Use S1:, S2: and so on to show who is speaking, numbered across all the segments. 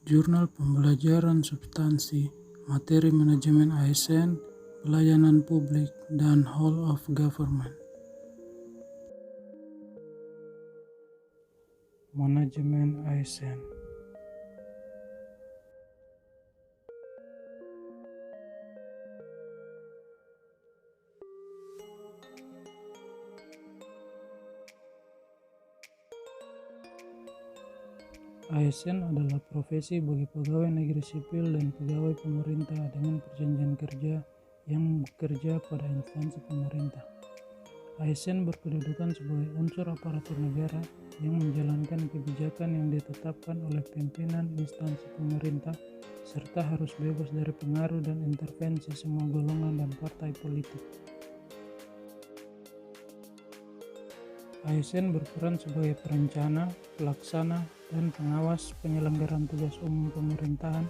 S1: Jurnal Pembelajaran Substansi, Materi Manajemen ASN, Pelayanan Publik, dan Whole of Government. Manajemen ASN. ASN adalah profesi bagi pegawai negeri sipil dan pegawai pemerintah dengan perjanjian kerja yang bekerja pada instansi pemerintah. ASN berkedudukan sebagai unsur aparatur negara yang menjalankan kebijakan yang ditetapkan oleh pimpinan instansi pemerintah serta harus bebas dari pengaruh dan intervensi semua golongan dan partai politik. ASN berperan sebagai perencana, pelaksana, dan pengawas penyelenggaraan tugas umum pemerintahan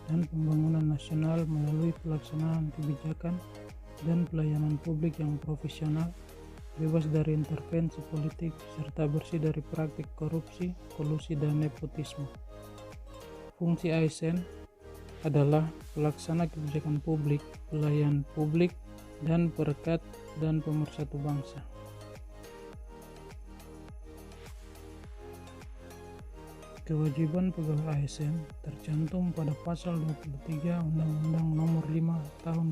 S1: dan pembangunan nasional melalui pelaksanaan kebijakan dan pelayanan publik yang profesional, bebas dari intervensi politik, serta bersih dari praktik korupsi, kolusi, dan nepotisme. Fungsi ASN adalah pelaksana kebijakan publik, pelayan publik, dan perekat dan pemersatu bangsa. Kewajiban pegawai ASN tercantum pada pasal 23 Undang-Undang Nomor 5 Tahun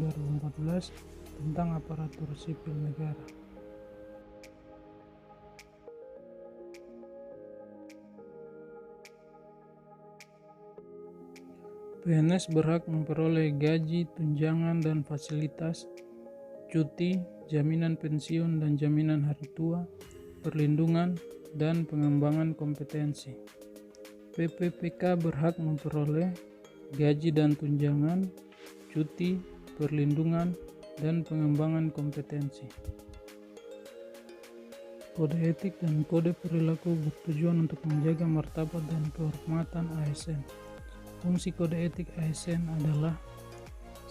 S1: 2014 tentang Aparatur Sipil Negara. PNS berhak memperoleh gaji, tunjangan dan fasilitas, cuti, jaminan pensiun dan jaminan hari tua, perlindungan, dan pengembangan kompetensi. PPPK berhak memperoleh gaji dan tunjangan, cuti, perlindungan, dan pengembangan kompetensi. Kode etik dan kode perilaku bertujuan untuk menjaga martabat dan kehormatan ASN. Fungsi kode etik ASN adalah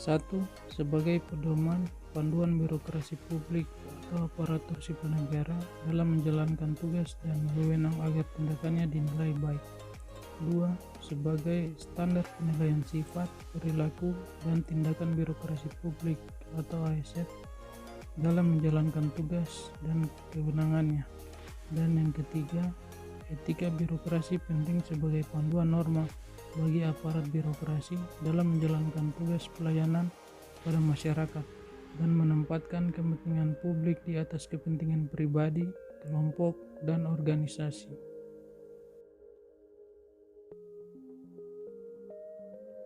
S1: 1. Sebagai pedoman panduan birokrasi publik atau aparatur sipil negara dalam menjalankan tugas dan wewenang agar tindakannya dinilai baik. 2. Sebagai standar penilaian sifat, perilaku, dan tindakan birokrasi publik atau ASN dalam menjalankan tugas dan kewenangannya. Dan yang ketiga, etika birokrasi penting sebagai panduan norma bagi aparat birokrasi dalam menjalankan tugas pelayanan pada masyarakat dan menempatkan kepentingan publik di atas kepentingan pribadi, kelompok, dan organisasi.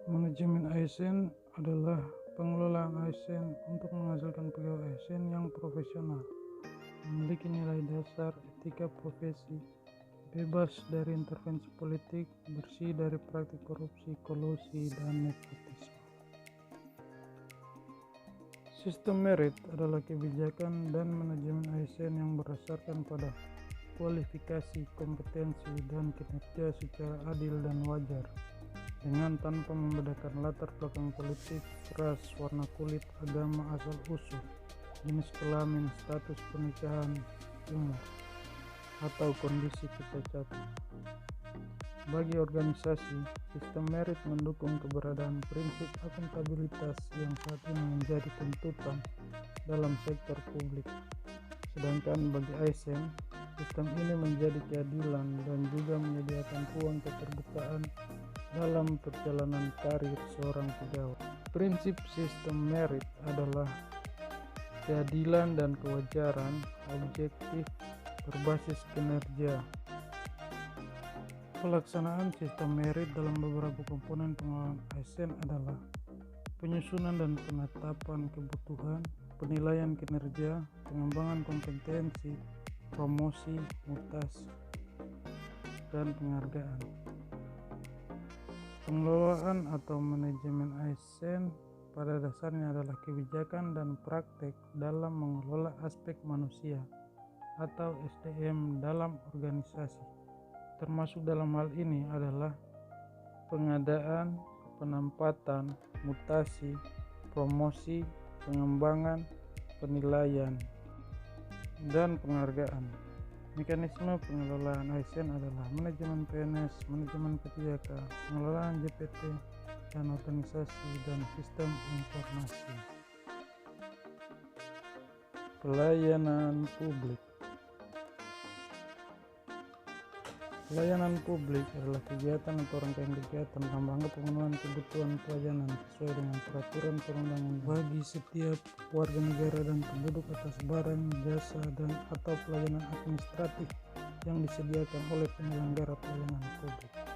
S1: Manajemen ASN adalah pengelolaan ASN untuk menghasilkan pegawai ASN yang profesional, memiliki nilai dasar etika profesi, bebas dari intervensi politik, bersih dari praktik korupsi, kolusi, dan nepotisme. Sistem merit adalah kebijakan dan manajemen ASN yang berdasarkan pada kualifikasi, kompetensi, dan kinerja secara adil dan wajar, dengan tanpa membedakan latar belakang politik, ras, warna kulit, agama, asal-usul, jenis kelamin, status pernikahan, umur, atau kondisi kecacatan. Bagi organisasi, sistem merit mendukung keberadaan prinsip akuntabilitas yang saat ini menjadi tuntutan dalam sektor publik. Sedangkan bagi ASN, sistem ini menjadi keadilan dan juga menyediakan ruang keterbukaan dalam perjalanan karir seorang pegawai. Prinsip sistem merit adalah keadilan dan kewajaran, objektif, berbasis kinerja. Pelaksanaan sistem merit dalam beberapa komponen pengelolaan ASN adalah penyusunan dan penetapan kebutuhan, penilaian kinerja, pengembangan kompetensi, promosi, mutasi, dan penghargaan. Pengelolaan atau manajemen ASN pada dasarnya adalah kebijakan dan praktek dalam mengelola aspek manusia atau SDM dalam organisasi. Termasuk dalam hal ini adalah pengadaan, penempatan, mutasi, promosi, pengembangan, penilaian, dan penghargaan. Mekanisme pengelolaan ASN adalah manajemen PNS, manajemen P3K, pengelolaan JPT, dan organisasi dan sistem informasi. Pelayanan publik. Pelayanan publik adalah kegiatan atau rangkaian kegiatan dalam rangka pemenuhan kebutuhan pelayanan sesuai dengan peraturan perundang-undangan bagi setiap warga negara dan penduduk atas barang, jasa, dan atau pelayanan administratif yang disediakan oleh penyelenggara pelayanan publik.